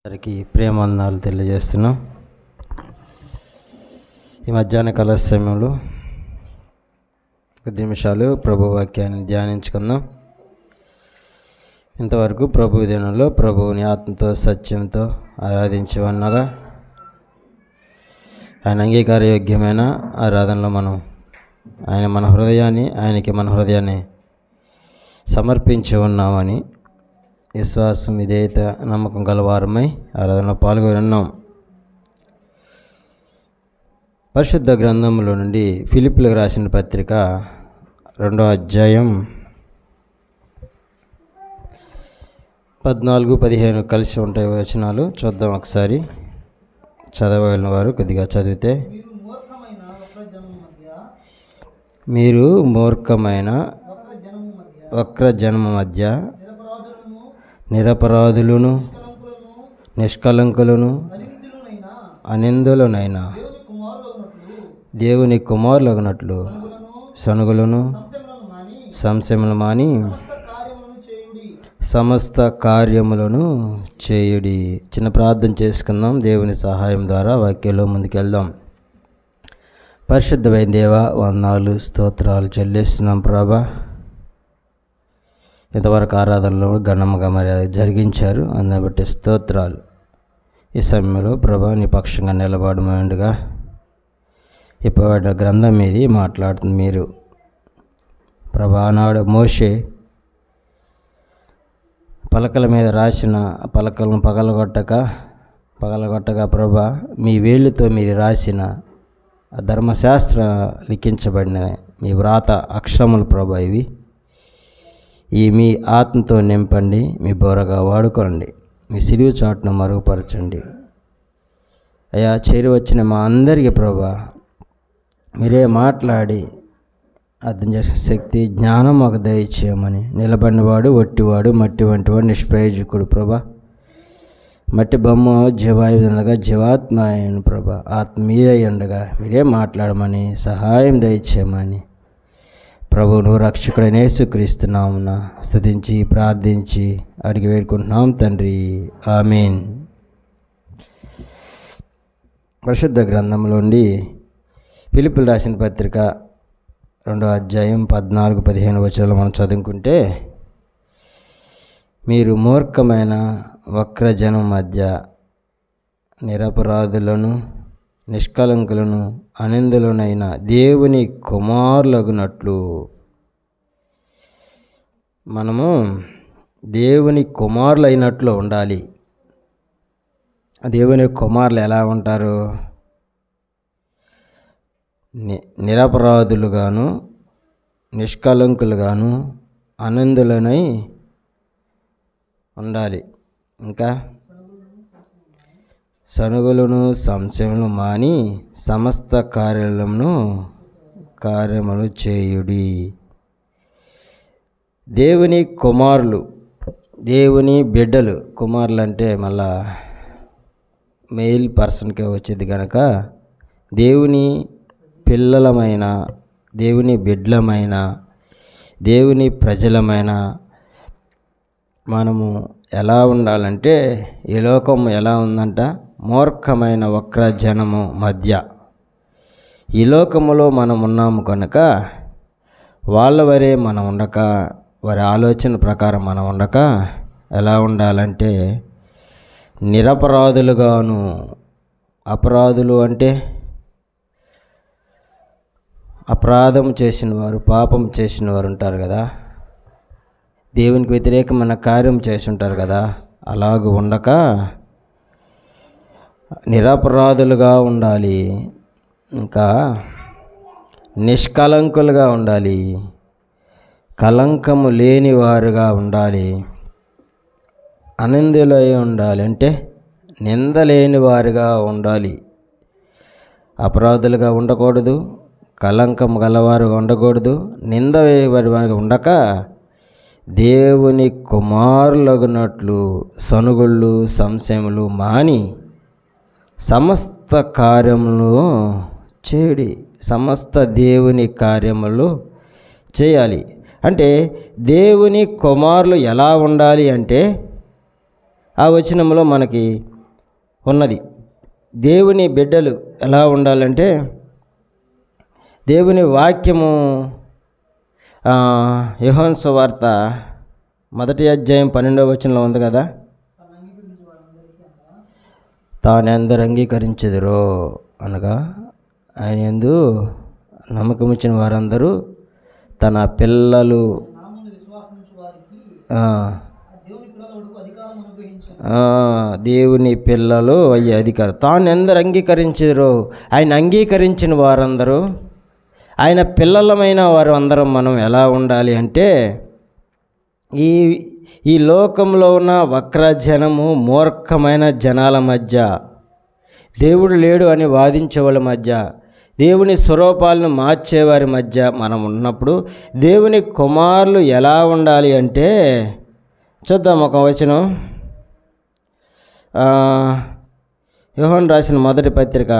అందరికీ ప్రేమవందనాలు తెలియజేస్తున్నాం. ఈ మధ్యాహ్న కాల సమయంలో కొద్ది నిమిషాలు ప్రభు వాక్యాన్ని ధ్యానించుకుందాం. ఇంతవరకు ప్రభు దినంలో ప్రభువుని ఆత్మతో సత్యంతో ఆరాధించి ఉన్నగా ఆయన అంగీకారయోగ్యమైన ఆరాధనలో ఆయనకి మన హృదయాన్ని సమర్పించి ఉన్నామని విశ్వాసం విధేయత నమ్మకం గలవారమై ఆరాధనలో పాల్గొని ఉన్నాం. పరిశుద్ధ గ్రంథంలో నుండి ఫిలిప్పీలకు రాసిన పత్రిక 2వ అధ్యాయం 14-15 కలిసి ఉంటాయి వచనాలు. చూద్దాం ఒకసారి. చదవగలిగిన వారు కొద్దిగా చదివితే. మీరు మూర్ఖమైన వక్రజనము మధ్య నిరపరాధులను నిష్కలంకులను అనిందులనైనా దేవుని కుమారులగునట్లు సనుగులను సంశయములు మాని సమస్త కార్యములను చేయుడి. చిన్న ప్రార్థన చేసుకుందాం. దేవుని సహాయం ద్వారా వాక్యంలో ముందుకెళ్దాం. పరిశుద్ధమైన దేవా, వందనాలు స్తోత్రాలు చెల్లిస్తున్నాం ప్రభా. ఇంతవరకు ఆరాధనలో ఘనముగా మర్యాద జరిగించారు, అందుని బట్టి స్తోత్రాలు. ఈ సమయంలో ప్రభా నీ పక్షంగా నిలబడమండుగా ఇప్పటి గ్రంథం మీది మాట్లాడుతుంది మీరు ప్రభా. ఆనాడు మోషే పలకల మీద రాసిన పలకలను పగలగొట్టగా ప్రభా మీ వేళ్ళతో మీరు రాసిన ధర్మశాస్త్ర లిఖించబడిన మీ వ్రాత అక్షరములు ప్రభా ఇవి. ఈ మీ ఆత్మతో నింపండి, మీ బోరగా వాడుకోండి, మీ సిలువ చాటును మరుగుపరచండి అయ్యా. చేరి వచ్చిన మా అందరికీ ప్రభా మీరే మాట్లాడి అర్థం చేసే శక్తి జ్ఞానం మాకు దయచేయమని. నిలబడినవాడు ఒట్టివాడు మట్టి వంటివాడు నిష్ప్రయోజకుడు ప్రభా. మట్టి బొమ్మ జీవాయుధంగా జీవాత్మ అయిన ప్రభా ఆత్మీయ ఉండగా మీరే మాట్లాడమని సహాయం దయచేయమని ప్రభువును రక్షకుడైన యేసుక్రీస్తు నామమున స్తుతించి ప్రార్థించి అడిగి వేడుకుంటున్నాం తండ్రి, ఆమేన్. పరిశుద్ధ గ్రంథంలోండి ఫిలిప్పీలకు రాసిన పత్రిక 2వ అధ్యాయం 14-15 వచనాలు మనం చదువుకుంటే, మీరు మూర్ఖమైన వక్రజనం మధ్య నిరపరాధులను నిష్కలంకులను అనిందులనైన దేవుని కుమారులగునట్లు. మనము దేవుని కుమారులు అయినట్లు ఉండాలి. దేవుని కుమారులు ఎలా ఉంటారు? నిరపరాధులుగాను నిష్కలంకులుగాను అనిందులనై ఉండాలి. ఇంకా సనుగులను సంశయములు మాని సమస్త కార్యములు చేయుడి. దేవుని కుమారులు, దేవుని బిడ్డలు. కుమారులు అంటే మళ్ళా మెయిల్ పర్సన్కే వచ్చేది కనుక దేవుని పిల్లలమైన, దేవుని బిడ్డలమైన, దేవుని ప్రజలమైన మనము ఎలా ఉండాలంటే, ఈ లోకం ఎలా ఉందంట? మూర్ఖమైన వక్రజనము మధ్య. ఈ లోకములో మనం ఉన్నాము కనుక వాళ్ళ వరే మనం ఉండక, వారి ఆలోచన ప్రకారం మనం ఉండక ఎలా ఉండాలంటే నిరపరాధులుగాను. అపరాధులు అంటే అపరాధం చేసిన వారు, పాపం చేసిన వారు ఉంటారు కదా, దేవునికి వ్యతిరేకమైన కార్యం చేసి ఉంటారు కదా, అలాగ ఉండక నిరపరాధులుగా ఉండాలి. ఇంకా నిష్కలంకులుగా ఉండాలి, కలంకము లేని వారుగా ఉండాలి, అనిందులై ఉండాలి అంటే నింద లేని వారుగా ఉండాలి. అపరాధులుగా ఉండకూడదు, కలంకం గలవారుగా ఉండకూడదు, నింద వేయవారుగా ఉండక దేవుని కుమారులగునట్లు సనుగుళ్ళు సంశయములు మాని సమస్త కార్యములు చేయుడి. సమస్త దేవుని కార్యములు చేయాలి. అంటే దేవుని కుమారులు ఎలా ఉండాలి అంటే ఆ వచనంలో మనకి ఉన్నది. దేవుని బిడ్డలు ఎలా ఉండాలంటే, దేవుని వాక్యము యోహాను సువార్త 1వ అధ్యాయం 12వ వచనంలో ఉంది కదా, తాను ఎందరు అంగీకరించెదరో అనగా ఆయన యందు నమ్మకం ఇచ్చిన వారందరూ తన పిల్లలు దేవుని పిల్లలు అయ్యే అధికారం. తాను ఎందరు అంగీకరించారో, ఆయన అంగీకరించిన వారందరూ, ఆయన పిల్లలమైన వారు అందరం మనం ఎలా ఉండాలి అంటే, ఈ లోకంలో ఉన్న వక్రజనము, మూర్ఖమైన జనాల మధ్య, దేవుడు లేడు అని వాదించే వాళ్ళ మధ్య, దేవుని స్వరూపాలను మార్చేవారి మధ్య మనం ఉన్నప్పుడు దేవుని కుమారులు ఎలా ఉండాలి అంటే, చూద్దాం ఒక వచనం. యోహాను రాసిన మొదటి పత్రిక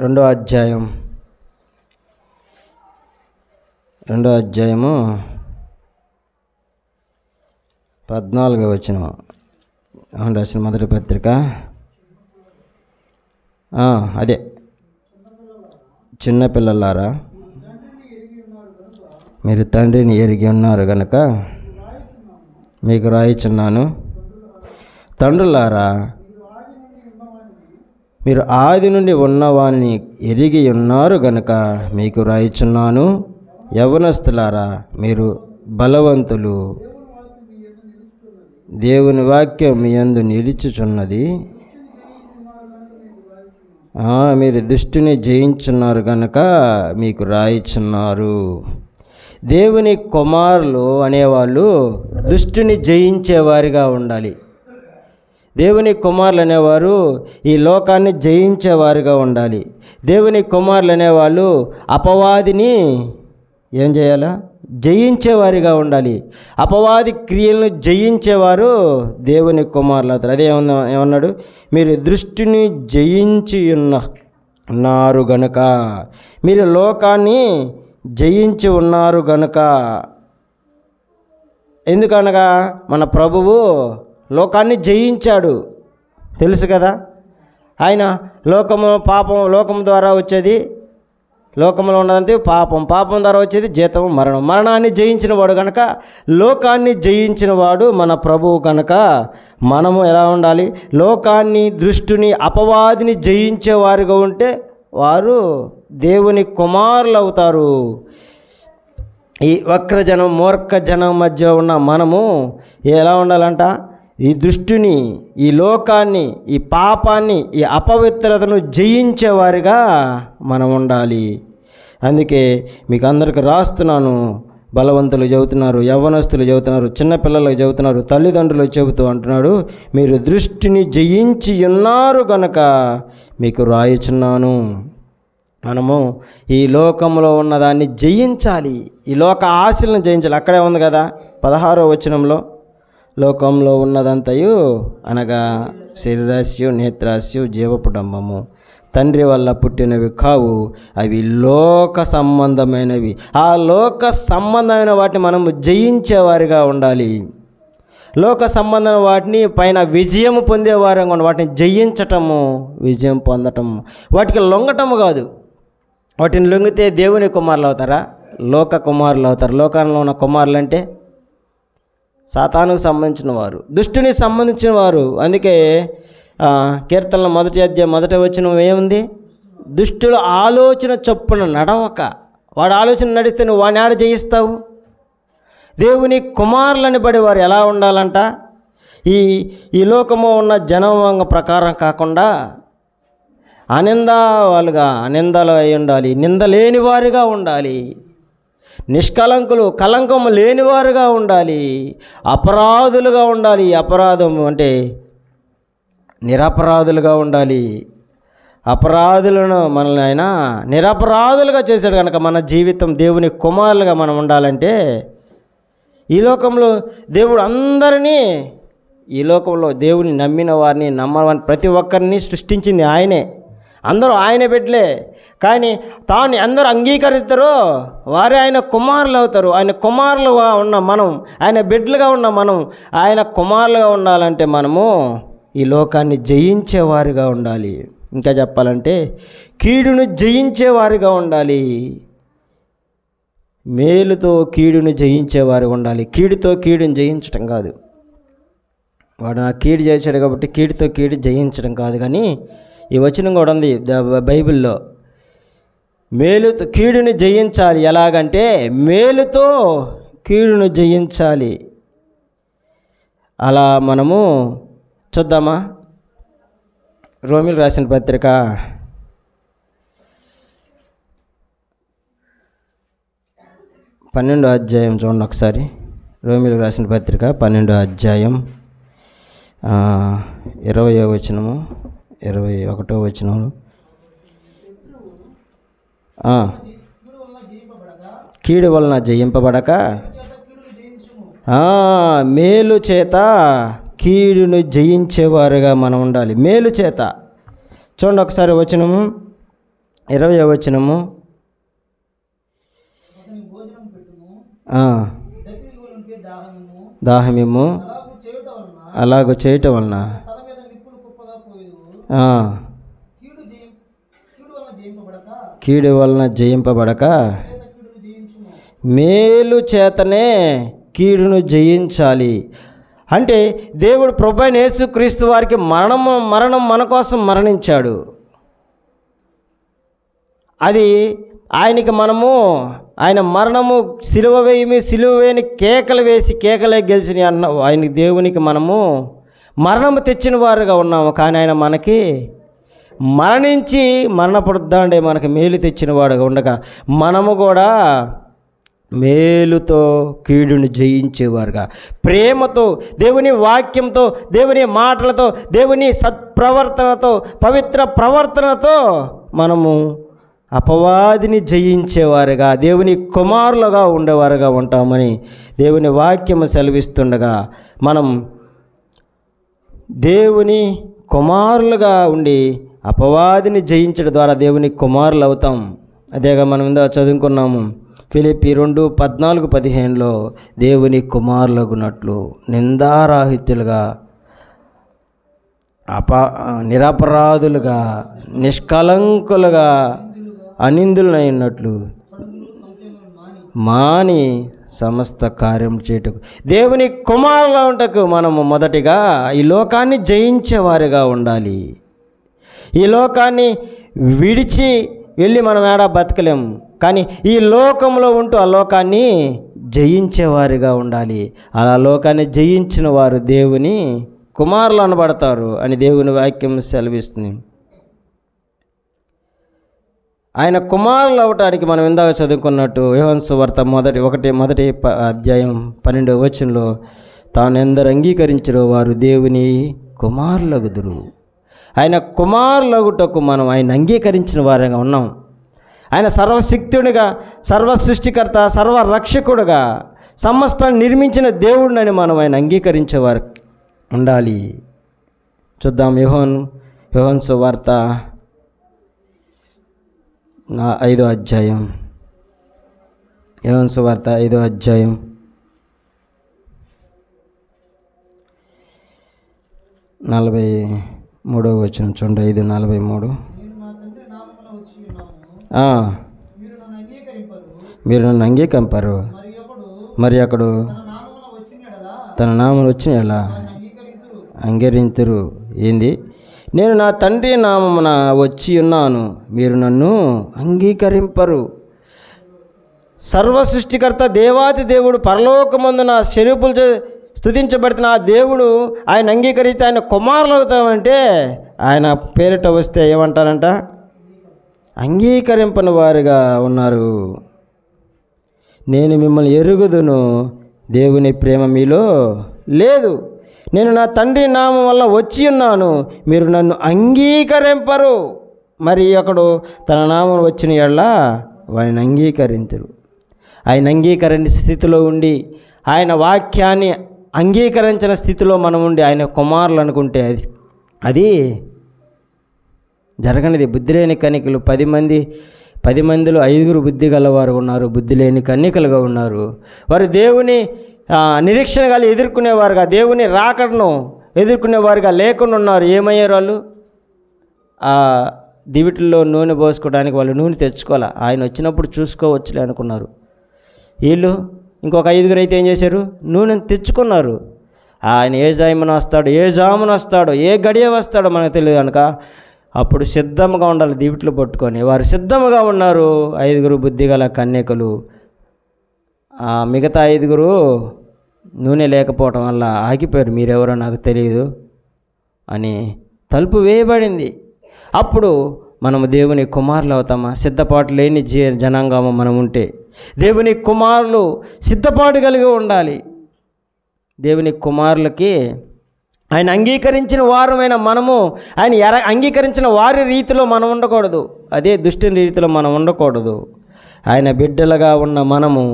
2వ అధ్యాయము 14వ వచనం. యోహాను రాసిన మొదటి పత్రిక అదే, చిన్నపిల్లలారా మీరు తండ్రిని ఎరిగి ఉన్నారు గనుక మీకు రాయిచున్నాను. తండ్రులారా మీరు ఆది నుండి ఉన్నవాని ఎరిగి ఉన్నారు గనుక మీకు రాయిచున్నాను. యవ్వనస్తులారా మీరు బలవంతులు, దేవుని వాక్యం మీ యందు నిలుచుచున్నది. మీరు దుష్టుని జయించున్నారు గనుక మీకు రాయిచున్నారు. దేవుని కుమారులు అనేవాళ్ళు దుష్టుని జయించేవారిగా ఉండాలి. దేవుని కుమారులు అనేవారు ఈ లోకాన్ని జయించేవారుగా ఉండాలి. దేవుని కుమారులు అనేవాళ్ళు అపవాదిని ఏం చేయాలా? జయించేవారిగా ఉండాలి. అపవాది క్రియలను జయించేవారు దేవుని కుమారులు అవుతారు. అదే ఏమన్నాడు? మీరు దృష్టిని జయించి ఉన్నారు గనుక, మీరు లోకాన్ని జయించి ఉన్నారు గనుక. ఎందుకనగా మన ప్రభువు లోకాన్ని జయించాడు, తెలుసు కదా. ఆయన లోకం ద్వారా వచ్చేది, లోకంలో ఉన్నదంతే పాపం ద్వారా వచ్చేది జీతం మరణాన్ని జయించిన వాడు కనుక, లోకాన్ని జయించిన వాడు మన ప్రభువు కనుక మనము ఎలా ఉండాలి? లోకాన్ని, దృష్టిని, అపవాదిని జయించేవారుగా ఉంటే వారు దేవుని కుమారులు అవుతారు. ఈ వక్రజనం, మూర్ఖ జనం మధ్య ఉన్న మనము ఎలా ఉండాలంట? ఈ దృష్టిని, ఈ లోకాన్ని, ఈ పాపాన్ని, ఈ అపవిత్రతను జయించేవారిగా మనం ఉండాలి. అందుకే మీకు అందరికి రాస్తున్నాను. బలవంతులు చెబుతున్నారు, యవ్వనస్తులు చెబుతున్నారు, చిన్నపిల్లలకు చెబుతున్నారు, తల్లిదండ్రులు చెబుతూ అంటున్నాడు, మీరు దృష్టిని జయించి ఉన్నారు కనుక మీకు రాయుచున్నాను. మనము ఈ లోకంలో ఉన్నదాన్ని జయించాలి, ఈ లోక ఆశలను జయించాలి. అక్కడే ఉంది కదా 16వ వచనంలో, లోకంలో ఉన్నదంతయు అనగా శరీరాస్యు, నేత్రాస్యు, జీవపుడంబము తండ్రి వల్ల పుట్టినవి కావు, అవి లోక సంబంధమైనవి. ఆ లోక సంబంధమైన వాటిని మనము జయించేవారిగా ఉండాలి. లోక సంబంధమైన వాటిని పైన విజయం పొందేవారిగా ఉండాలి. వాటిని జయించటము, విజయం పొందటము, వాటికి లొంగటము కాదు. వాటిని లొంగితే దేవుని కుమారులు అవుతారా? లోక కుమారులు అవుతారు. లోకంలో ఉన్న కుమారులు అంటే సాతానుకు సంబంధించిన వారు, దుష్టుని సంబంధించిన వారు. అందుకే కీర్తనలో 1వ అధ్యాయం 1వ వచనం ఏముంది? దుష్టుల ఆలోచన చొప్పున నడవక. వాడు ఆలోచన నడిస్తే నువ్వు వాడిని ఆడ జయిస్తావు. దేవుని కుమారులని బడి వారు ఎలా ఉండాలంట? ఈ లోకము ఉన్న జనాంగ ప్రకారం కాకుండా అనిందలు అయి ఉండాలి, నిందలేని వారిగా ఉండాలి, నిష్కలంకులు, కలంకము లేనివారుగా ఉండాలి, అపరాధులుగా ఉండాలి. అపరాధం అంటే నిరపరాధులుగా ఉండాలి. అపరాధులను మనల్ని ఆయన నిరపరాధులుగా చేశాడు కనుక మన జీవితం దేవుని కుమారులుగా మనం ఉండాలంటే, ఈ లోకంలో దేవుడు అందరినీ, ఈ లోకంలో దేవుని నమ్మిన వారిని, నమ్మని ప్రతి ఒక్కరిని సృష్టించింది ఆయనే. అందరూ ఆయన బిడ్డలే. కానీ తాను అందరూ అంగీకరిస్తారో వారే ఆయన కుమారులు అవుతారు. ఆయన కుమారులుగా ఉన్న మనం, ఆయన బిడ్డలుగా ఉన్న మనం, ఆయన కుమారులుగా ఉండాలంటే మనము ఈ లోకాన్ని జయించేవారుగా ఉండాలి. ఇంకా చెప్పాలంటే కీడును జయించేవారుగా ఉండాలి. మేలుతో కీడును జయించేవారు ఉండాలి. కీడుతో కీడును జయించడం కాదు. వాడు నాకు కీడు చేశాడు కాబట్టి కీడుతో కీడు జయించడం కాదు. కానీ ఈ వచనం కూడా ఉంది బైబిల్లో, మేలుతో కీడును జయించాలి. ఎలాగంటే మేలుతో కీడును జయించాలి. అలా మనము చూద్దామా? రోమీయులకు రాసిన పత్రిక 12వ అధ్యాయం చూడండి ఒకసారి. రోమీయులకు రాసిన పత్రిక 12వ అధ్యాయం 20వ వచనము 21వ వచనము. కీడు వలన జయింపబడక మేలు చేత కీడును జయించేవారుగా మనం ఉండాలి. మేలు చేత చూడండి ఒకసారి వచనము 20వ వచనము. దాహమేమో అలాగ చేయటం వలన కీడు వలన జయింపబడక మేలు చేతనే కీడును జయించాలి. అంటే దేవుడు ప్రభువైన యేసుక్రీస్తు వారికి మరణం మన కోసం మరణించాడు. అది ఆయనకి ఆయన మరణము సిలువ వేయని కేకలు వేసి కేకలే గెలిచిన అన్న ఆయన దేవునికి మనము మరణము తెచ్చిన వారుగా ఉన్నాము. కానీ ఆయన మనకి మరణించి మరణపడుద్దాండే మనకి మేలు తెచ్చిన వాడుగా ఉండగా మనము కూడా మేలుతో కీడుని జయించేవారుగా, ప్రేమతో, దేవుని వాక్యంతో, దేవుని మాటలతో, దేవుని సత్ప్రవర్తనతో, పవిత్ర ప్రవర్తనతో మనము అపవాదిని జయించేవారుగా, దేవుని కుమారులుగా ఉండేవారుగా ఉంటామని దేవుని వాక్యము సెలవిస్తుండగా మనం దేవుని కుమారులుగా ఉండి అపవాదిని జయించడం ద్వారా దేవుని కుమారులు అవుతాం. అదేగా మనం ఇందా చదువుకున్నాము ఫిలిప్పీ 2:14-15లో దేవుని కుమారులగునట్లు నిందారాహిత్యులుగా నిరపరాధులుగా నిష్కలంకులుగా అనిందులైనట్లు మాని సమస్త కార్యం చేయుటకు దేవుని కుమారుల ఉంటకు మనము మొదటిగా ఈ లోకాన్ని జయించేవారిగా ఉండాలి. ఈ లోకాన్ని విడిచి వెళ్ళి మనం ఏడా బతకలేము. కానీ ఈ లోకంలో ఉంటూ ఆ లోకాన్ని జయించేవారిగా ఉండాలి. అలా లోకాన్ని జయించిన వారు దేవుని కుమారులు అనబడతారు అని దేవుని వాక్యం సెలవిస్తుంది. ఆయన కుమారులు అవటానికి మనం ఇందాక చదువుకున్నట్టు యోహాను సువార్త మొదటి అధ్యాయం 12వ వచనంలో తాను ఎందరు అంగీకరించారో వారు దేవుని కుమారులగుదురు. ఆయన కుమారులగుటకు మనం ఆయన అంగీకరించిన వారిగా ఉన్నాం. ఆయన సర్వశక్తుడిగా, సర్వ సృష్టికర్త, సర్వరక్షకుడుగా, సమస్తాన్ని నిర్మించిన దేవుడిని మనం ఆయన అంగీకరించేవారు ఉండాలి. చూద్దాం యోహాను సువార్త 5వ అధ్యాయం. యోహాను సువార్త 5వ అధ్యాయం 43వ వచనం చూడండి. 5:43. మీరు నన్ను అంగీకరింపరు, మరి అక్కడు తన నామమున వచ్చిన ఎలా అంగీకరింతురు. ఏంది? నేను నా తండ్రి నామమున వచ్చి ఉన్నాను, మీరు నన్ను అంగీకరింపరు. సర్వ సృష్టికర్త దేవాది దేవుడు పరలోకమందున శరీపులు స్తుతించబడుతున్న ఆ దేవుడు ఆయన అంగీకరిస్తే ఆయన కుమారులు అవుతామంటే ఆయన పేరిట వస్తే ఏమంటారంట? అంగీకరింపని వారుగా ఉన్నారు. నేను మిమ్మల్ని ఎరుగుదును, దేవుని ప్రేమ మీలో లేదు. నేను నా తండ్రి నామం వల్ల వచ్చి ఉన్నాను, మీరు నన్ను అంగీకరింపరు. మరి ఒకడు తన నామం వచ్చిన యెడల వారిని అంగీకరించరు. ఆయన అంగీకరించే స్థితిలో ఉండి, ఆయన వాక్యాన్ని అంగీకరించిన స్థితిలో మనం ఉండి ఆయన కుమారులు అనుకుంటే అది జరగనిది. బుద్ధి లేని కన్యకలు 10 మందిలో 5 బుద్ధి గలవారు ఉన్నారు, బుద్ధి లేని కన్యకలుగా ఉన్నారు. వారు దేవుని నిరీక్షణ కలిగి ఎదుర్కొనేవారుగా, దేవుని రాకడను ఎదుర్కొనే వారిగా లేకుండా ఉన్నారు. ఏమయ్యారు వాళ్ళు? ఆ దివిటిలో నూనె పోసుకోవడానికి వాళ్ళు నూనె తెచ్చుకోవాలి, ఆయన వచ్చినప్పుడు చూసుకోవచ్చులే అనుకున్నారు. వీళ్ళు ఇంకొక 5గురు అయితే ఏం చేశారు? నూనెను తెచ్చుకున్నారు. ఆయన ఏ జామున వస్తాడో ఏ గడియ వస్తాడో మనకు తెలియదు కనుక అప్పుడు సిద్ధంగా ఉండాలి. దివిట్లు పట్టుకొని వారు సిద్ధంగా ఉన్నారు. 5గురు బుద్ధిగల కన్యకలు. మిగతా 5గురు నూనె లేకపోవటం వల్ల ఆగిపోయారు. మీరెవరో నాకు తెలియదు అని తలుపు వేయబడింది. అప్పుడు మనము దేవుని కుమారులు అవుతామా? సిద్ధపాటు లేని జనాంగము మనం ఉంటే దేవుని కుమారులు సిద్ధపాటు కలిగి ఉండాలి. దేవుని కుమారులకి ఆయన అంగీకరించిన వారమైన మనము ఆయన అంగీకరించిన వారి రీతిలో మనం ఉండకూడదు, అదే దుష్టుని రీతిలో మనం ఉండకూడదు. ఆయన బిడ్డలుగా ఉన్న మనము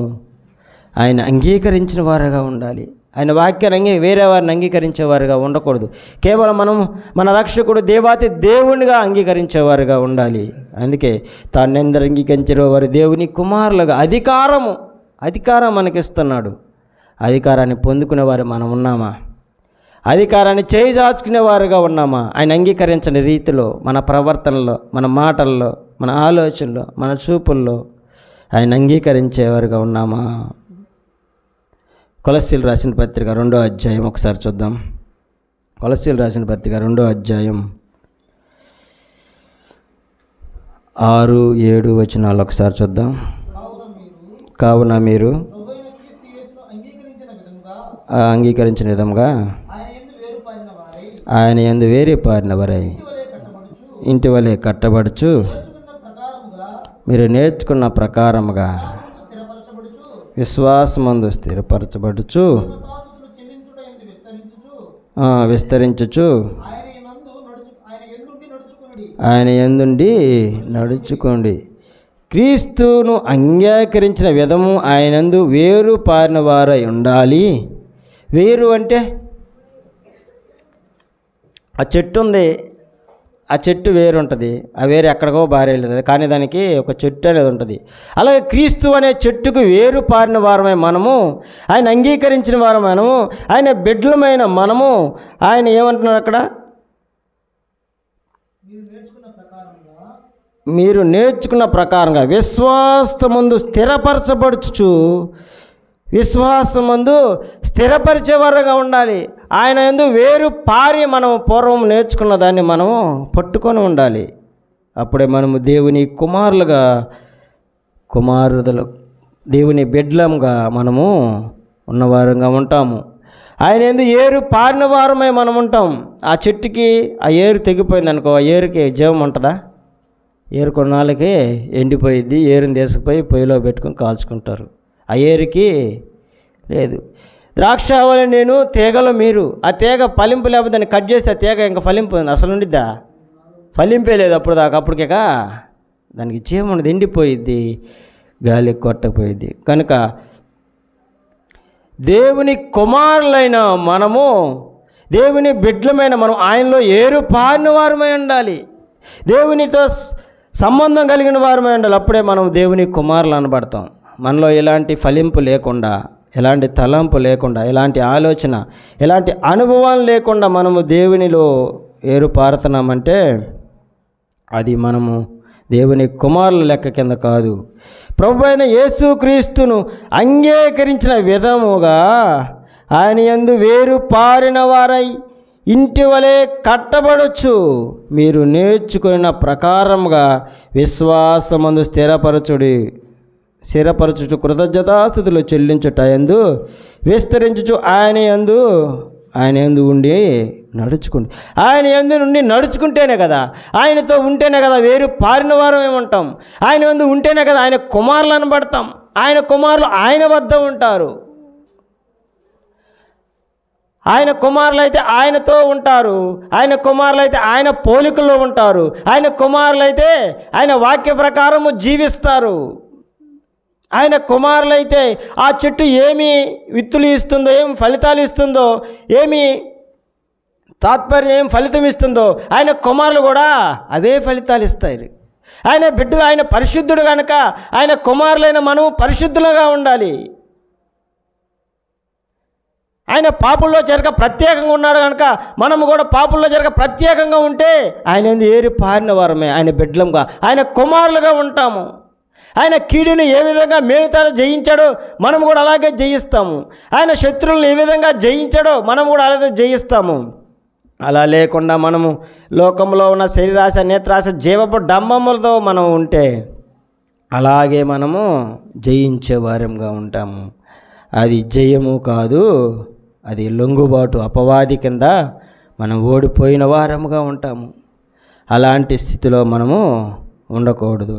ఆయన అంగీకరించిన వారుగా ఉండాలి. ఆయన వాక్యాన్ని వేరే వారిని అంగీకరించేవారుగా ఉండకూడదు. కేవలం మనం మన రక్షకుడు దేవాతి దేవునిగా అంగీకరించేవారుగా ఉండాలి. అందుకే తానెందరు అంగీకరించారో వారు దేవుని కుమారులుగా అధికారం మనకిస్తున్నాడు. అధికారాన్ని పొందుకునేవారు మనం ఉన్నామా? అధికారాన్ని చేజార్చుకునేవారుగా ఉన్నామా? ఆయన అంగీకరించని రీతిలో మన ప్రవర్తనలో, మన మాటల్లో, మన ఆలోచనలో, మన చూపుల్లో ఆయన అంగీకరించేవారుగా ఉన్నామా? కొలస్సీలు రాసిన పత్రిక 2వ అధ్యాయం ఒకసారి చూద్దాం. కొలస్సీలు రాసిన పత్రిక 2వ అధ్యాయం 6-7 వచనాలు ఒకసారి చూద్దాం. కావున మీరు అంగీకరించిన విధంగా ఆయన యందు వేరే పారిన వారై ఇంటి వలె కట్టబడుచు మీరు నేర్చుకున్న ప్రకారముగా విశ్వాసమందు స్థిరపరచబడుచు విస్తరించుచు ఆయన యందుండి నడుచుకోండి. క్రీస్తును అంగీకరించిన విధము ఆయనందు వేరు పారిన వారై ఉండాలి. వేరు అంటే ఆ చెట్టు ఉంది, ఆ చెట్టు వేరు ఉంటుంది, ఆ వేరు ఎక్కడికో బారేళ్ళదు, కానీ దానికి ఒక చెట్టు అనేది ఉంటుంది. అలాగే క్రీస్తు అనే చెట్టుకు వేరు పారిన వారమే మనము, ఆయన అంగీకరించిన వారం మనము, ఆయన బిడ్డలమైన మనము. ఆయన ఏమంటున్నారు అక్కడ? మీరు నేర్చుకున్న ప్రకారంగా విశ్వాసమందు స్థిరపరచబడుచు, విశ్వాసమందు స్థిరపరిచేవారుగా ఉండాలి. ఆయన యందు వేరు పారి మనం పూర్వం నేర్చుకున్న దాన్ని మనము పట్టుకొని ఉండాలి. అప్పుడే మనము దేవుని కుమారులు దేవుని బిడ్డలంగా మనము ఉన్నవారంగా ఉంటాము. ఆయన యందు ఏరు పారిన వారమై మనం ఉంటాం. ఆ చెట్టుకి ఆ ఏరు తెగిపోయింది అనుకో, ఆ ఏరుకి జీవం ఉంటుందా? ఏరు కొన్నాళ్ళకి ఎండిపోయిద్ది. ఏరుని తీసుకుపోయి పొయ్యిలో పెట్టుకొని కాల్చుకుంటారు. ఆ ఏరుకి లేదు. ద్రాక్ష అవ్వాలి నేను, తీగలో మీరు. ఆ తీగ ఫలింపు లేకపోతే దాన్ని కట్ చేస్తే ఆ తీగ ఇంకా ఫలింపు అసలు ఉండిద్దా? ఫలింపే లేదు అప్పుడు దాకా. అప్పటికేక దానికి జీవం ఉండదు, ఎండిపోయిద్ది, గాలి కొట్టకపోయిద్ది. కనుక దేవుని కుమారులైన మనము, దేవుని బిడ్డలమైన మనం ఆయనలో ఏరు పారిన వారమై ఉండాలి. దేవునితో సంబంధం కలిగిన వారమై ఉండాలి. అప్పుడే మనం దేవుని కుమారులు అనబడతాం. మనలో ఎలాంటి ఫలింపు లేకుండా, ఎలాంటి తలంపు లేకుండా, ఎలాంటి ఆలోచన, ఎలాంటి అనుభవాలు లేకుండా మనము దేవునిలో ఏరు పారుతున్నామంటే అది మనము దేవుని కుమారుల లెక్క కింద కాదు. ప్రభువైన యేసుక్రీస్తును అంగీకరించిన విధముగా ఆయన యందు వేరు పారిన వారై ఇంటి వలె కట్టబడచ్చు. మీరు నేర్చుకున్న ప్రకారముగా విశ్వాసమందు స్థిరపరచుచు కృతజ్ఞతాస్తుతులు చెల్లించుట యందు విస్తరించుచు ఆయన యందు ఉండి నడుచుకోండి. ఆయన యందు నుండి నడుచుకుంటేనే కదా, ఆయనతో ఉంటేనే కదా వేరు పారిన వారం ఏమంటాం. ఆయన యందు ఉంటేనే కదా ఆయన కుమారులు అనబడతాం. ఆయన కుమారులు ఆయన వద్ద ఉంటారు. ఆయన కుమారులైతే ఆయనతో ఉంటారు. ఆయన కుమారులైతే ఆయన పోలికల్లో ఉంటారు. ఆయన కుమారులైతే ఆయన వాక్య ప్రకారము జీవిస్తారు. ఆయన కుమారులైతే ఆ చెట్టు ఏమి విత్తులు ఇస్తుందో, ఏం ఫలితాలు ఇస్తుందో, ఏమి తాత్పర్యం, ఏం ఫలితం ఇస్తుందో, ఆయన కుమారులు కూడా అవే ఫలితాలు ఇస్తాయి. ఆయన బిడ్డలు, ఆయన పరిశుద్ధుడు కనుక ఆయన కుమారులైన మనం పరిశుద్ధులుగా ఉండాలి. ఆయన పాపుల్లో జరగ ప్రత్యేకంగా ఉన్నాడు కనుక మనము కూడా పాపుల్లో జరగ ప్రత్యేకంగా ఉంటే ఆయన ఏంది ఏరి పారిన వారమే, ఆయన బిడ్డలంగా, ఆయన కుమారులుగా ఉంటాము. ఆయన కీడుని ఏ విధంగా మేలుతాడో జయించాడో మనం కూడా అలాగే జయిస్తాము. ఆయన శత్రువులను ఏ విధంగా జయించాడో మనం కూడా అలాగే జయిస్తాము. అలా లేకుండా మనము లోకంలో ఉన్న శరీరాశ, నేత్రాశ, జీవపు డంబములతో మనం ఉంటే అలాగే మనము జయించే వారంగా ఉంటాము. అది జయము కాదు, అది లొంగుబాటు, అపవాది కింద మనం ఓడిపోయిన వారముగా ఉంటాము. అలాంటి స్థితిలో మనము ఉండకూడదు.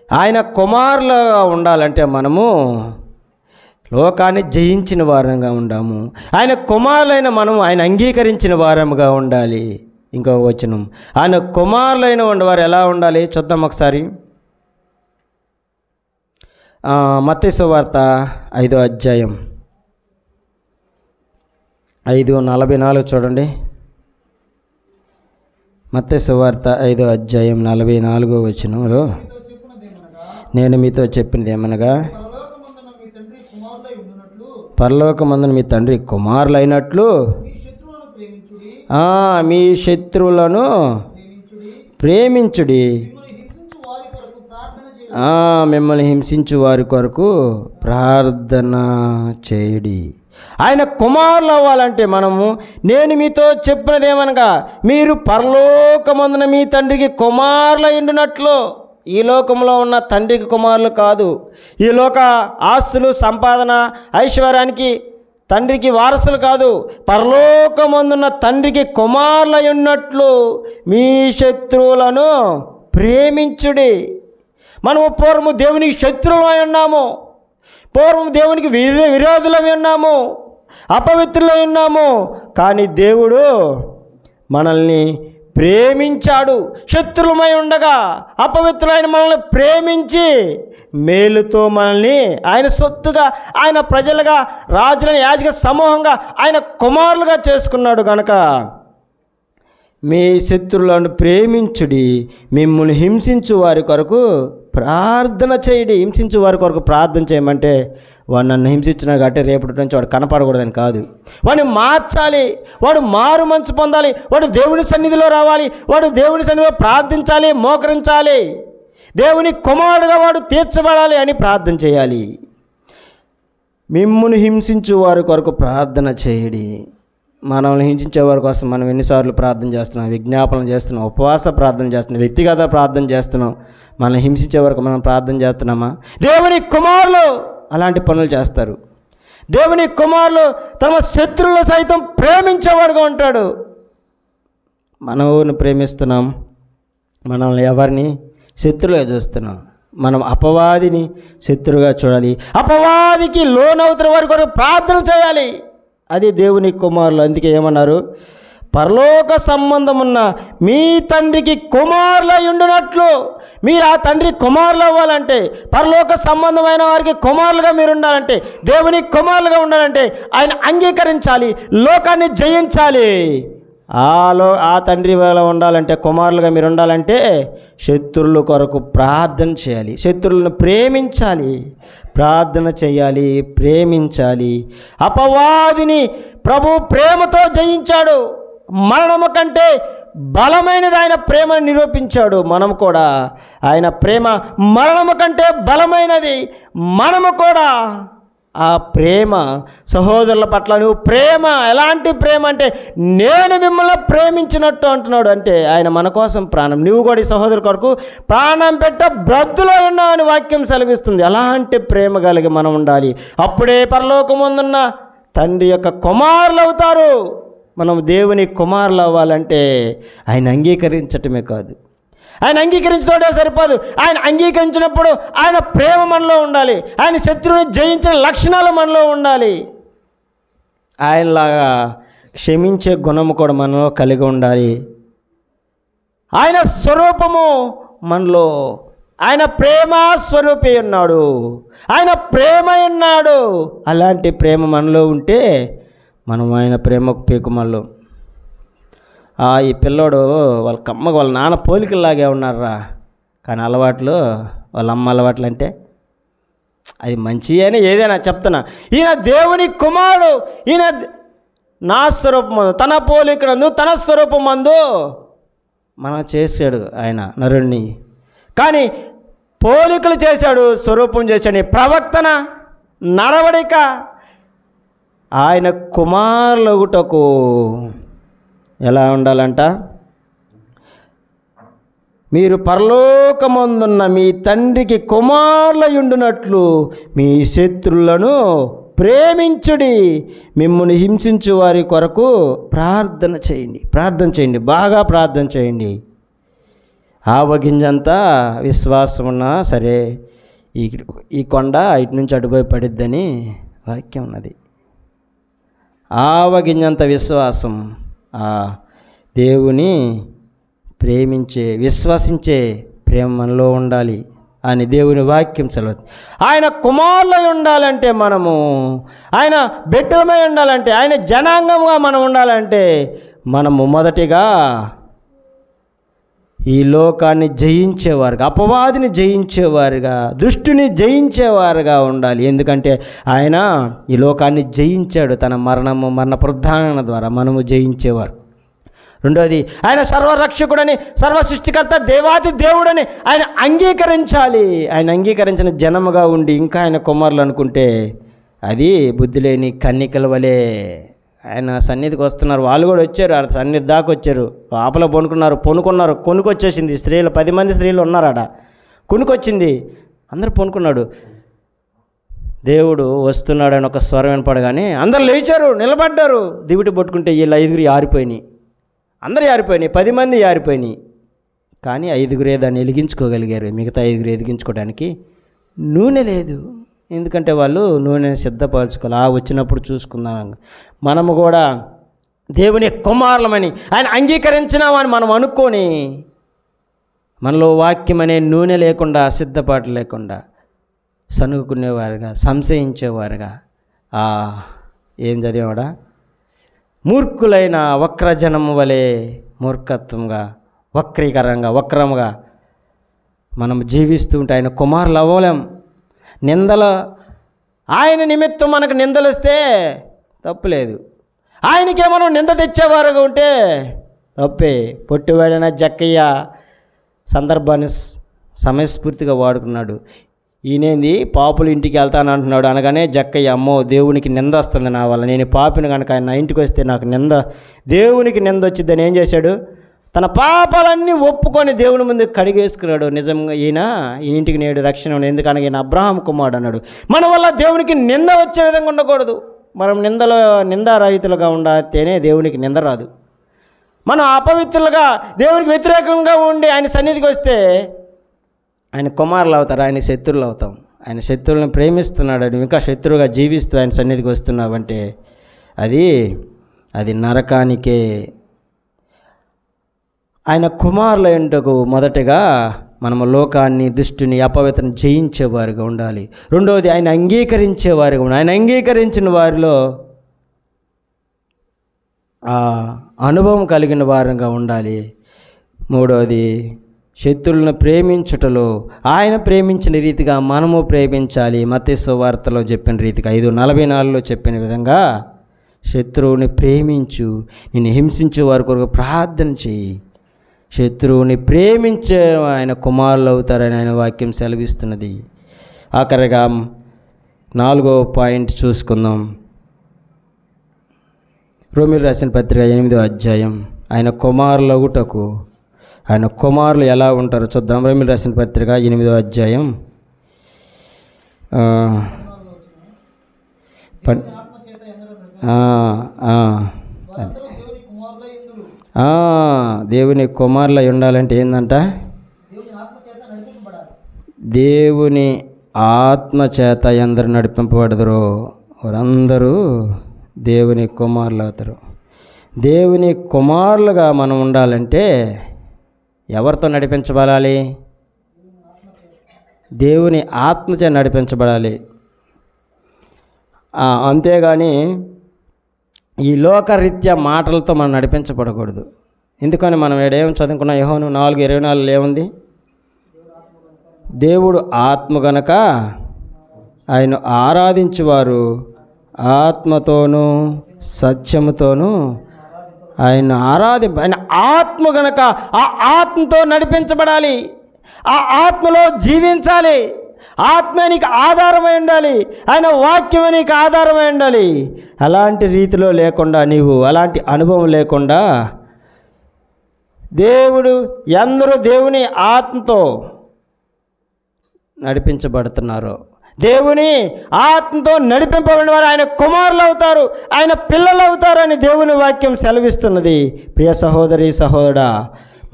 ఆయన కుమారులుగా ఉండాలంటే మనము లోకాన్ని జయించిన వారంగా ఉండాము. ఆయన కుమారులైన మనం ఆయన అంగీకరించిన వారముగా ఉండాలి. ఇంకొక వచనం, ఆయన కుమారులైన ఉండవారు ఎలా ఉండాలి చూద్దాం ఒకసారి. మత్తయి సువార్త 5వ అధ్యాయం 5:44 చూడండి. మత్తయి సువార్త 5వ అధ్యాయం 44వ వచనంలో, నేను మీతో చెప్పినది ఏమనగా, పరలోకమందున మీ తండ్రి కుమారులైనట్లు మీ శత్రువులను ప్రేమించుడి, మిమ్మల్ని హింసించు వారి కొరకు ప్రార్థన చేయుడి. ఆయన కుమారులు అవ్వాలంటే మనము, నేను మీతో చెప్పినదేమనగా, మీరు పరలోకమందున మీ తండ్రికి కుమారులై ఉండునట్లు. ఈ లోకంలో ఉన్న తండ్రికి కుమారులు కాదు. ఈ లోక ఆస్తులు, సంపాదన, ఐశ్వర్యానికి తండ్రికి వారసులు కాదు. పరలోకమందున్న తండ్రికి కుమారులై ఉన్నట్లు మీ శత్రువులను ప్రేమించుడి. మనము పూర్వము దేవునికి శత్రువులై ఉన్నాము, పూర్వం దేవునికి విరోధులమై ఉన్నాము, అపవిత్రులై ఉన్నాము. కానీ దేవుడు మనల్ని ప్రేమించాడు. శత్రులమై ఉండగా అపవిత్రులైన మనల్ని ప్రేమించి మేలుతో మనల్ని ఆయన సొత్తుగా, ఆయన ప్రజలుగా, రాజులని యాజక సమూహంగా ఆయన కుమారులుగా చేసుకున్నాడు. కనుక మీ శత్రువులను ప్రేమించుడి, మిమ్మల్ని హింసించు వారి కొరకు ప్రార్థన చేయడి. హింసించు వారి కొరకు ప్రార్థన చేయమంటే వాడు నన్ను హింసించిన కాబట్టి రేపటి నుంచి వాడు కనపడకూడదని కాదు. వాడిని మార్చాలి, వాడు మారు మనసు పొందాలి, వాడు దేవుని సన్నిధిలో రావాలి, వాడు దేవుని సన్నిధిలో ప్రార్థించాలి, మోకరించాలి, దేవుని కుమారుడుగా వాడు తీర్చబడాలి అని ప్రార్థన చేయాలి. మిమ్మును హింసించు వారి కొరకు ప్రార్థన చేయడి. మనల్ని హింసించే వారి కోసం మనం ఎన్నిసార్లు ప్రార్థన చేస్తున్నాం, విజ్ఞాపన చేస్తున్నాం, ఉపవాస ప్రార్థన చేస్తున్నాం, వ్యక్తిగత ప్రార్థన చేస్తున్నాం. మనల్ని హింసించే వరకు మనం ప్రార్థన చేస్తున్నామా? దేవుని కుమారులు అలాంటి పనులు చేస్తారు. దేవుని కుమారులు తమ శత్రువులు సైతం ప్రేమించేవాడుగా ఉంటాడు. మనం ఎవరిని ప్రేమిస్తున్నాం? మనల్ని ఎవరిని శత్రువుగా చూస్తున్నాం? మనం అపవాదిని శత్రువుగా చూడాలి. అపవాదికి లోనవుతున్న వారి కొరకు ప్రార్థన చేయాలి. అది దేవుని కుమారులు. అందుకే ఏమన్నారు? పరలోక సంబంధమున్న మీ తండ్రికి కుమారులై ఉండునట్లు. మీరు ఆ తండ్రి కుమారులు అవ్వాలంటే, పరలోక సంబంధమైన వారికి కుమారులుగా మీరు ఉండాలంటే, దేవుని కుమారులుగా ఉండాలంటే ఆయన అంగీకరించాలి, లోకాన్ని జయించాలి. ఆ తండ్రి వేళ ఉండాలంటే, కుమారులుగా మీరు ఉండాలంటే శత్రువుల కొరకు ప్రార్థన చేయాలి, శత్రువులను ప్రేమించాలి, ప్రార్థన చేయాలి, ప్రేమించాలి. అపవాదిని ప్రభు ప్రేమతో జయించాడు. మరణము కంటే బలమైనది ఆయన ప్రేమను నిరూపించాడు. మనం కూడా ఆయన ప్రేమ మరణము కంటే బలమైనది. మనము కూడా ఆ ప్రేమ, సహోదరుల పట్ల నువ్వు ప్రేమ, ఎలాంటి ప్రేమ అంటే నేను మిమ్మల్ని ప్రేమించినట్టు అంటున్నాడు. అంటే ఆయన మన కోసం ప్రాణం, నువ్వు కూడా ఈ సహోదరు కొరకు ప్రాణం పెట్ట బ్రద్దులో ఉన్నావు అని వాక్యం సెలవిస్తుంది. అలాంటి ప్రేమ కలిగి మనం ఉండాలి. అప్పుడే పరలోకమందున్న తండ్రి యొక్క కుమారులు అవుతారు. మనం దేవుని కుమారులు అవ్వాలంటే ఆయన అంగీకరించటమే కాదు, ఆయన అంగీకరించడమే సరిపోదు. ఆయన అంగీకరించినప్పుడు ఆయన ప్రేమ మనలో ఉండాలి, ఆయన శత్రువుని జయించిన లక్షణాలు మనలో ఉండాలి, ఆయనలాగా క్షమించే గుణము కూడా మనలో కలిగి ఉండాలి. ఆయన స్వరూపము మనలో, ఆయన ప్రేమ స్వరూపి ఉన్నాడు, ఆయన ప్రేమ ఉన్నాడు. అలాంటి ప్రేమ మనలో ఉంటే మనం ఆయన ప్రేమకు పీకుమల్లో. ఈ పిల్లోడు వాళ్ళ కమ్మకు వాళ్ళ నాన్న పోలికల్లాగే ఉన్నారా, కానీ అలవాట్లు వాళ్ళ అమ్మ అలవాట్లు అంటే అది మంచి అని ఏదైనా చెప్తున్నా. ఈయన దేవుని కుమారుడు, ఈయన నా స్వరూపమందు తన పోలికనందు తన స్వరూపమందు మనం చేశాడు ఆయన నరుణ్ణి. కానీ పోలికలు చేశాడు, స్వరూపం చేశాడు. ప్రవర్తన, నడవడిక ఆయన కుమారులగుటకు ఎలా ఉండాలంట? మీరు పరలోకమందున్న మీ తండ్రికి కుమారులయుండునట్లు మీ శత్రులను ప్రేమించుడి, మిమ్మును హింసించు వారి కొరకు ప్రార్థన చేయండి, బాగా ప్రార్థన చేయండి. ఆవగింజంతా విశ్వాసం ఉన్నా సరే ఈ కొండ ఇటు నుంచి అటుపోయి పడిద్దని వాక్యం ఉన్నది. ఆవగింజంత విశ్వాసం ఆ దేవుని ప్రేమించే విశ్వసించే ప్రేమ మనలో ఉండాలి అని దేవుని వాక్యం సెలవు. ఆయన కుమారులై ఉండాలంటే మనము, ఆయన బిడ్డలమై ఉండాలంటే, ఆయన జనాంగంగా మనం ఉండాలంటే మనము మొదటిగా ఈ లోకాన్ని జయించేవారుగా, అపవాదిని జయించేవారుగా, దృష్టిని జయించేవారుగా ఉండాలి. ఎందుకంటే ఆయన ఈ లోకాన్ని జయించాడు తన మరణ పునరుద్ధానం ద్వారా. మనము జయించేవారు. రెండోది, ఆయన సర్వరక్షకుడని, సర్వ సృష్టికర్త, దేవాది దేవుడని ఆయన అంగీకరించాలి. ఆయన అంగీకరించిన జనముగా ఉండి ఇంకా ఆయన కుమారులు అనుకుంటే అది బుద్ధి లేని కన్నికల వలె. ఆయన సన్నిధికి వస్తున్నారు, వాళ్ళు కూడా వచ్చారు, ఆడ సన్నిధి దాకా వచ్చారు, లోపల పొనుకున్నారు. కొనుకొచ్చేసింది స్త్రీలు, 10 మంది స్త్రీలు ఉన్నారాడ, కొనుకొచ్చింది, అందరూ పొనుకున్నాడు. దేవుడు వస్తున్నాడని ఒక స్వరం వినపడగానే అందరు లేచారు, నిలబడ్డారు. దివిటి పట్టుకుంటే వీళ్ళు 5 ఆరిపోయినాయి, అందరూ ఆరిపోయినాయి, 10 మంది ఆరిపోయినాయి. కానీ 5 దాన్ని వెలిగించుకోగలిగారు. మిగతా 5 వెలిగించుకోవడానికి నూనె లేదు. ఎందుకంటే వాళ్ళు నూనెని సిద్ధపరచుకోవాలి, వచ్చినప్పుడు చూసుకుందాం. మనము కూడా దేవుని కుమారులమని ఆయన అంగీకరించినామని మనం అనుకొని మనలో వాక్యం అనే నూనె లేకుండా, సిద్ధపాటు లేకుండా సనుగుకునేవారుగా, సంశయించేవారుగా, ఏం చదివాడా, మూర్ఖులైన వక్రజనము వలె మూర్ఖత్వంగా, వక్రముగా మనం జీవిస్తూ ఉంటే ఆయన కుమారులు అవ్వలేం. నిందలు, ఆయన నిమిత్తం మనకు నిందలు వస్తే తప్పులేదు, ఆయనకే మనం నింద తెచ్చేవారుగా ఉంటే తప్పే. పొట్టివాడైన జక్కయ్య సందర్భాన్ని సమయస్ఫూర్తిగా వాడుకున్నాడు. ఈయనేంది పాపులు ఇంటికి వెళ్తాను అంటున్నాడు అనగానే జక్కయ్య, అమ్మో దేవునికి నింద వస్తుంది నా వల్ల, నేను పాపిని కనుక ఆయన నా ఇంటికి వస్తే నాకు దేవునికి నింద వచ్చిద్దని ఏం చేశాడు? తన పాపాలన్నీ ఒప్పుకొని దేవుని ముందు కడిగేసుకున్నాడు. నిజంగా ఈ ఇంటికి నేడు రక్షణ ఉంది, ఎందుకనగా ఈయన అబ్రహాం కుమారుడు అన్నాడు. మన వల్ల దేవునికి నింద వచ్చే విధంగా ఉండకూడదు. మనం నిందారహితులుగా ఉండితేనే దేవునికి నింద రాదు. మనం అపవిత్రులుగా, దేవునికి వ్యతిరేకంగా ఉండి ఆయన సన్నిధికి వస్తే ఆయన కుమారులు అవుతారు, ఆయన శత్రువులు అవుతాం. ఆయన శత్రువులను ప్రేమిస్తున్నాడు, ఇంకా శత్రువుగా జీవిస్తూ ఆయన సన్నిధికి వస్తున్నావంటే అది నరకానికే. ఆయన కుమారులైనటకు మొదటగా మనము లోకాన్ని, దుష్టుని, అపవిత్రను జయించేవారుగా ఉండాలి. రెండవది, ఆయన అంగీకరించేవారుగా ఉండాలి. ఆయన అంగీకరించిన వారిలో అనుభవం కలిగిన వారుగా ఉండాలి. మూడవది, శత్రువులను ప్రేమించుటలో ఆయన ప్రేమించిన రీతిగా మనము ప్రేమించాలి. మత్తయి సువార్తలో చెప్పిన రీతిగా 5:44లో చెప్పిన విధంగా శత్రువుని ప్రేమించు, నిన్ను హింసించే వారి కొరకు ప్రార్థన చేయి. శత్రువుని ప్రేమించే ఆయన కుమారులు అవుతారని ఆయన వాక్యం సెలవిస్తున్నది. ఆఖరిగా 4వ పాయింట్ చూసుకుందాం. రోమీయులకు రాసిన పత్రిక 8వ అధ్యాయం. ఆయన కుమారులగుటకు, ఆయన కుమారులు ఎలా ఉంటారో చూద్దాం. రోమీయులకు రాసిన పత్రిక 8వ అధ్యాయం దేవుని కుమారులై ఉండాలంటే ఏందంట? దేవుని ఆత్మచేత ఎందరు నడిపింపబడదురో వారందరూ దేవుని కుమారులు అవుతారు. దేవుని కుమారులుగా మనం ఉండాలంటే ఎవరితో నడిపించబడాలి? దేవుని ఆత్మచే నడిపించబడాలి. అంతేగాని ఈ లోకరీత్యా మాటలతో మనం నడిపించబడకూడదు. ఎందుకని మనం ఏం చదువుకున్నాం? యోహాను 4:24 ఏముంది? దేవుడు ఆత్మ గనక ఆయన ఆరాధించువారు ఆత్మతోనూ సత్యముతోనూ ఆయన ఆయన ఆత్మ గనక ఆ ఆత్మతో నడిపించబడాలి, ఆ ఆత్మలో జీవించాలి. ఆత్మ నీకు ఆధారమై ఉండాలి, ఆయన వాక్యం నీకు ఆధారమై ఉండాలి. అలాంటి రీతిలో లేకుండా, నీవు అలాంటి అనుభవం లేకుండా అందరూ దేవుని ఆత్మతో నడిపించబడుతున్నారు. దేవుని ఆత్మతో నడిపింపబడిన వారు ఆయన కుమారులు అవుతారు, ఆయన పిల్లలు అవుతారు అని దేవుని వాక్యం సెలవిస్తున్నది. ప్రియ సహోదరి సహోదరుడా,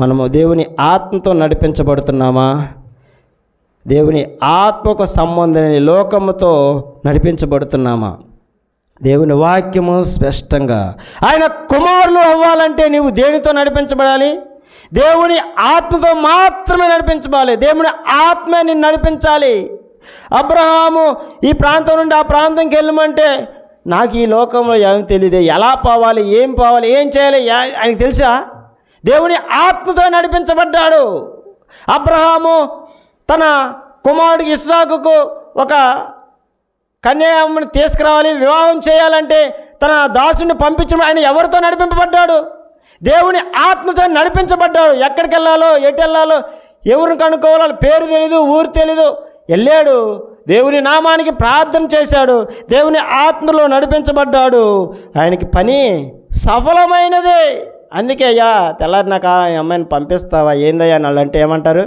మనము దేవుని ఆత్మతో నడిపించబడుతున్నామా? దేవుని ఆత్మకు సంబంధమైన లోకముతో నడిపించబడుతున్నామా? దేవుని వాక్యము స్పష్టంగా ఆయన కుమారులు అవ్వాలంటే నీవు దేనితో నడిపించబడాలి? దేవుని ఆత్మతో మాత్రమే నడిపించబడాలి. దేవుని ఆత్మే నిన్ను నడిపించాలి. అబ్రహాము ఈ ప్రాంతం నుండి ఆ ప్రాంతంకి వెళ్ళమంటే నాకు ఈ లోకంలో ఏం తెలియదు, ఎలా పోవాలి, ఏం చేయాలి ఆయనకు తెలుసా? దేవుని ఆత్మతో నడిపించబడ్డాడు. అబ్రహాము తన కుమారుడికి ఇస్సాకుకు ఒక కన్యామని తీసుకురావాలి, వివాహం చేయాలంటే తన దాసుని పంపించడం ఆయన ఎవరితో నడిపింపబడ్డాడు? దేవుని ఆత్మతో నడిపించబడ్డాడు. ఎక్కడికి వెళ్ళాలో, ఎటు వెళ్ళాలో, ఎవరిని కనుక్కోవాలో పేరు తెలీదు, ఊరు తెలీదు, వెళ్ళాడు. దేవుని నామానికి ప్రార్థన చేశాడు, దేవుని ఆత్మలో నడిపించబడ్డాడు. ఆయనకి పని సఫలమైనదే. అందుకే అయ్యా తెల్లారి నాకు ఆ అమ్మాయిని పంపిస్తావా ఏందయ్యా అని వాళ్ళంటే ఏమంటారు?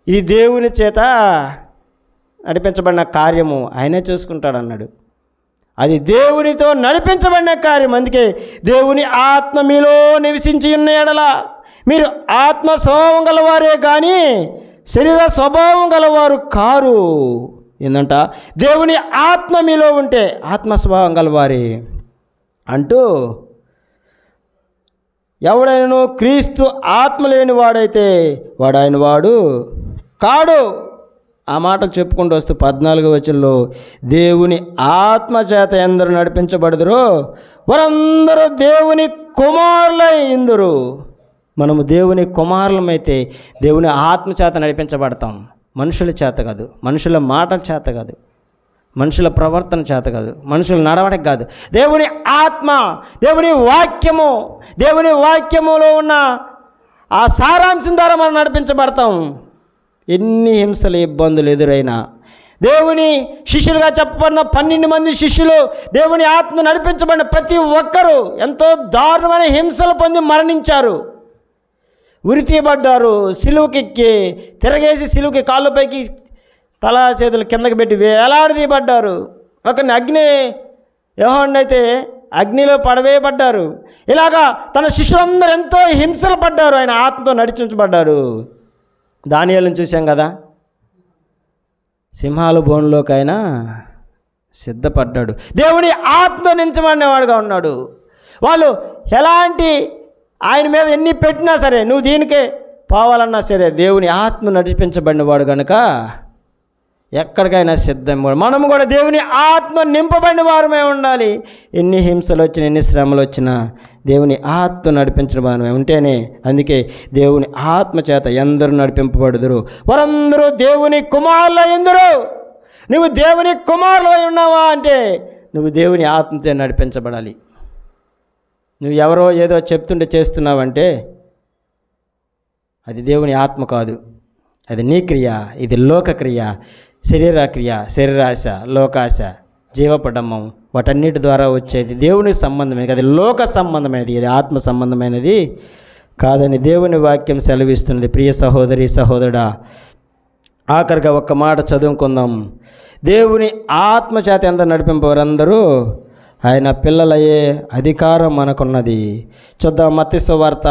ఇది దేవుని చేత నడిపించబడిన కార్యము, ఆయనే చూసుకుంటాడు అన్నాడు. అది దేవునితో నడిపించబడిన కార్యం. అందుకే దేవుని ఆత్మ మీలో నివసించి ఉన్న ఎడల మీరు ఆత్మ స్వభావం గలవారే కానీ శరీర స్వభావం గలవారు కారు. ఏందంట? దేవుని ఆత్మ మీలో ఉంటే ఆత్మ స్వభావం గలవారే అంటూ, ఎవడైనా క్రీస్తు ఆత్మ లేని వాడైతే వాడు ఆయన వాడు కాడు. ఆ మాటలు చెప్పుకుంటూ వస్తూ 14వ వచనంలో దేవుని ఆత్మ చేత ఎందరూ నడిపించబడుదురో వారందరూ దేవుని కుమారులై ఇందురు. మనము దేవుని కుమారులమైతే దేవుని ఆత్మ చేత నడిపించబడతాం. మనుషుల చేత కాదు, మనుషుల మాటల చేత కాదు, మనుషుల ప్రవర్తన చేత కాదు, మనుషుల నడవడికి కాదు. దేవుని ఆత్మ, దేవుని వాక్యము, దేవుని వాక్యములో ఉన్న ఆ సారాంశం ద్వారా మనం నడిపించబడతాం. ఎన్ని హింసలు ఇబ్బందులు ఎదురైనా దేవుని శిష్యులుగా చెప్పబడిన 12 మంది శిష్యులు దేవుని ఆత్మ నడిపించబడిన ప్రతి ఒక్కరూ ఎంతో దారుణమైన హింసలు పొంది మరణించారు, ఉరి తీయబడ్డారు, సిలువకెక్కి తిరగేసి సిలువకి కాళ్ళు పైకి తల చేతులు కిందకి పెట్టి వేలాడదీయబడ్డారు. ఒకరిని యోహాను అయితే అగ్నిలో పడవేయబడ్డారు. ఇలాగా తన శిష్యులందరూ ఎంతో హింసలు పడ్డారు, ఆయన ఆత్మతో నడిపించబడ్డారు. దానియేలును చూసాం కదా, సింహాల బోన్లోకైనా సిద్ధపడ్డాడు, దేవుని ఆత్మతో నించబడినవాడుగా ఉన్నాడు. వాళ్ళు ఎలాంటి ఆయన మీద ఎన్ని పెట్టినా సరే, నువ్వు దీనికే పోవాలన్నా సరే దేవుని ఆత్మ నడిపించబడినవాడు కనుక ఎక్కడికైనా సిద్ధం. మనము కూడా దేవుని ఆత్మ నింపబడిన వారమే ఉండాలి. ఎన్ని హింసలు వచ్చినా, ఎన్ని శ్రమలు వచ్చినా దేవుని ఆత్మ నడిపించిన వారమే ఉంటేనే. అందుకే దేవుని ఆత్మ చేత ఎందరూ నడిపింపబడుదురు వారందరూ దేవుని కుమారులు ఎందరూ. నువ్వు దేవుని కుమారులు అయి ఉన్నావా అంటే నువ్వు దేవుని ఆత్మచే నడిపించబడాలి. నువ్వు ఎవరో ఏదో చెప్తుంటే చేస్తున్నావంటే అది దేవుని ఆత్మ కాదు, అది నీ క్రియ. ఇది లోకక్రియ, శరీరక్రియ, శరీరాశ, లోకాశ, జీవపడమ్మం, వాటన్నిటి ద్వారా వచ్చేది దేవునికి సంబంధమైనది, అది లోక సంబంధమైనది, అది ఆత్మ సంబంధమైనది కాదని దేవుని వాక్యం సెలవిస్తున్నది. ప్రియ సహోదరి సహోదరుడా, ఆఖరిగా ఒక్క మాట చదువుకుందాం. దేవుని ఆత్మ చేత ఎంత నడిపింపవారందరూ ఆయన పిల్లలయ్యే అధికారం మనకున్నది. చూద్దాం, మత్తయి సువార్త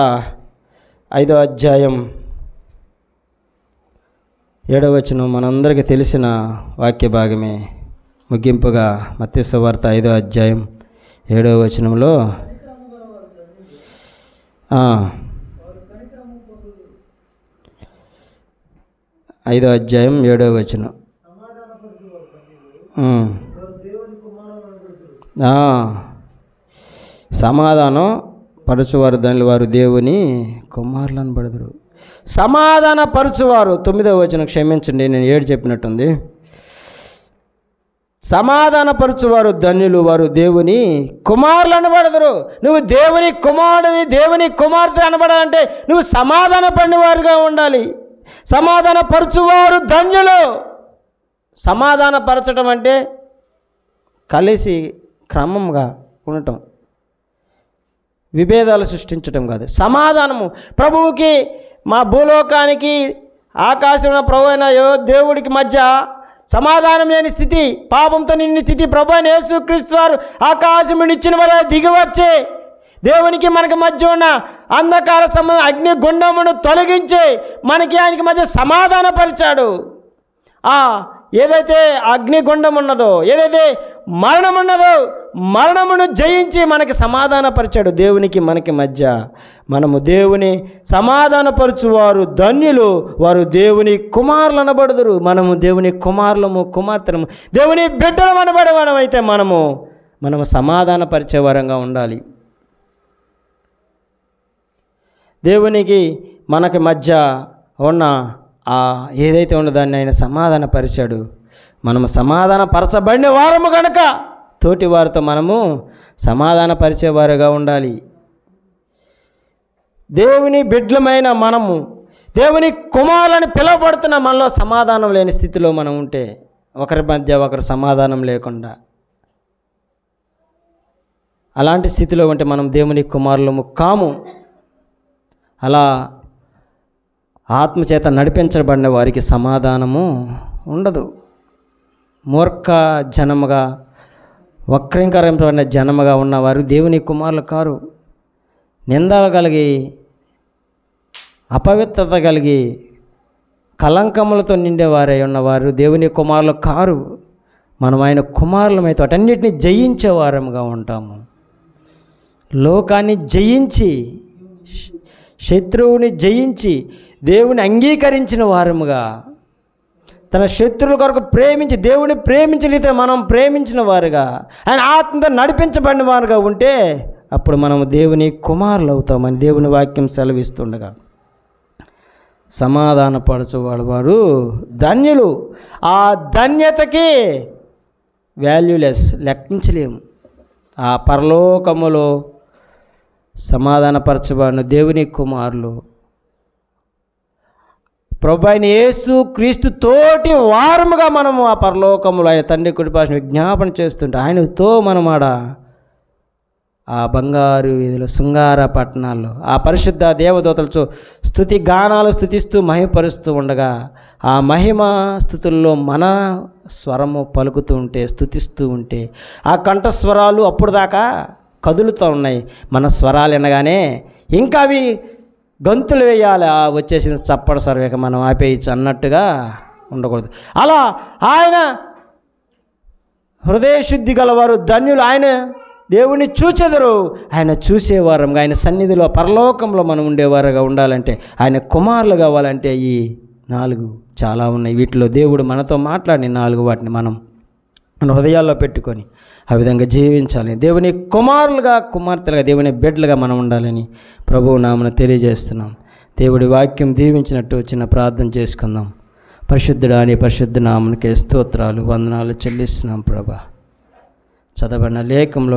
5వ అధ్యాయం 7వ వచనం మనందరికీ తెలిసిన వాక్య భాగమే. ముగింపుగా మత్తయి సువార్త 5వ అధ్యాయం 7వ వచనంలో 5వ అధ్యాయం 7వ వచనం, సమాధానం పరచువారు దానిలో వారు దేవుని కుమారులు అనబడుదురు. సమాధాన పరచువారు. 9వ వచనం క్షమించండి, నేను 7 చెప్పినట్టుంది. సమాధానపరచువారు ధన్యులు, వారు దేవుని కుమారులు అనబడదురు. నువ్వు దేవుని కుమారుడివి, దేవుని కుమార్తె అనబడాలంటే నువ్వు సమాధాన పడినవారుగా ఉండాలి. సమాధానపరచువారు ధన్యులు. సమాధానపరచడం అంటే కలిసి క్రమంగా ఉండటం, విభేదాలు సృష్టించటం కాదు. సమాధానము ప్రభువుకి, మా భూలోకానికి ఆకాశంలో ప్రభు అయిన దేవుడికి మధ్య సమాధానం లేని స్థితి, పాపంతో నిండిన స్థితి ప్రభు అయిన యేసుక్రీస్తు వారు ఆకాశం ఇచ్చిన వల్ల దిగివచ్చే దేవునికి మనకి మధ్య ఉన్న అంధకార సంబంధం అగ్ని గుండమును తొలగించి మనకి ఆయనకి మధ్య సమాధానపరిచాడు. ఏదైతే అగ్నిగుండం ఉన్నదో, ఏదైతే మరణం ఉన్నదో, మరణమును జయించి మనకి సమాధానపరిచాడు. దేవునికి మనకి మధ్య మనము దేవుని సమాధానపరచువారు ధన్యులు, వారు దేవుని కుమారులు అనబడుదురు. మనము దేవుని కుమారులము, కుమార్తెలము, దేవుని బిడ్డలు అనబడేవారం అయితే మనము సమాధానపరిచే వరంగా ఉండాలి. దేవునికి మనకి మధ్య ఉన్న ఏదైతే ఉన్నదాన్ని ఆయన సమాధానపరిచాడు. మనము సమాధానపరచబడిన వారము కనుక తోటి వారితో మనము సమాధానపరిచేవారుగా ఉండాలి. దేవుని బిడ్డలమైన మనము దేవుని కుమారులని పిలువబడుతున్న మనలో సమాధానం లేని స్థితిలో మనం ఉంటే, ఒకరి మధ్య ఒకరు సమాధానం లేకుండా అలాంటి స్థితిలో ఉంటే మనం దేవుని కుమారులము కాము. అలా ఆత్మచేత నడిపించబడిన వారికి సమాధానము ఉండదు. మూర్ఖ జనముగా, వక్రీకరింపబడిన జనముగా ఉన్నవారు దేవుని కుమారులు కారు. నిందలు కలిగి, అపవిత్రత కలిగి, కలంకములతో నిండేవారై ఉన్నవారు దేవుని కుమారులు కారు. మనం ఆయన కుమారులమైతే వాటన్నిటిని జయించే వారముగా ఉంటాము. లోకాన్ని జయించి, శత్రువుని జయించి, దేవుని అంగీకరించిన వారముగా, తన శత్రువుల కొరకు ప్రేమించి, దేవుని ప్రేమించిన రీతిలో మనం ప్రేమించిన వారుగా, ఆయన ఆత్మతో నడిపించబడిన వారుగా ఉంటే అప్పుడు మనము దేవుని కుమారులు అవుతామని దేవుని వాక్యం సెలవిస్తుండగా, సమాధానపరచువాడు వారు ధన్యులు. ఆ ధన్యతకి వాల్యూలెస్, లెక్కించలేము. ఆ పరలోకములో సమాధానపరచబడిన దేవుని కుమారులు ప్రభు అయిన యేసు క్రీస్తు తోటి వారముగా మనము ఆ పరలోకములో ఆయన తండ్రి కుడి పార్శ్వన విజ్ఞాపన చేస్తుంటే, ఆయనతో మనం ఆ బంగారు వీధులు, శృంగార పట్టణాల్లో ఆ పరిశుద్ధ దేవదూతలతో స్తుతి గానాలు స్తుతిస్తూ మహిమపరుస్తూ ఉండగా, ఆ మహిమ స్తుతుల్లో మన స్వరము పలుకుతూ ఉంటే, స్తుతిస్తూ ఉంటే, ఆ కంఠస్వరాలు అప్పుడు దాకా కదులుతూ ఉన్నాయి. మన స్వరాలు వినగానే ఇంకా అవి గంతులు వేయాలి. వచ్చేసిన చప్పడ సర్వేక మనం ఆపేయచ్చు అన్నట్టుగా ఉండకూడదు. అలా ఆయన హృదయశుద్ధి గలవారు ధన్యులు. ఆయన దేవుణ్ణి చూచెదరు. ఆయన చూసేవారంగా, ఆయన సన్నిధిలో పరలోకంలో మనం ఉండేవారుగా ఉండాలంటే, ఆయన కుమారులు కావాలంటే ఈ 4 చాలా ఉన్నాయి. వీటిలో దేవుడు మనతో మాట్లాడిన 4 వాటిని మనం మన హృదయాల్లో పెట్టుకొని ఆ విధంగా జీవించాలి. దేవుని కుమారులుగా, కుమార్తెలుగా, దేవుని బిడ్డలుగా మనం ఉండాలని ప్రభువు నామమున తెలియజేస్తున్నాం. దేవుడి వాక్యం దీవించినట్టు చిన్న ప్రార్థన చేసుకుందాం. పరిశుద్ధుడా నీ పరిశుద్ధ నామమునకే స్తోత్రాలు, వందనాలు చెల్లిస్తున్నాం. ప్రభా, చదవబడిన లేఖంలో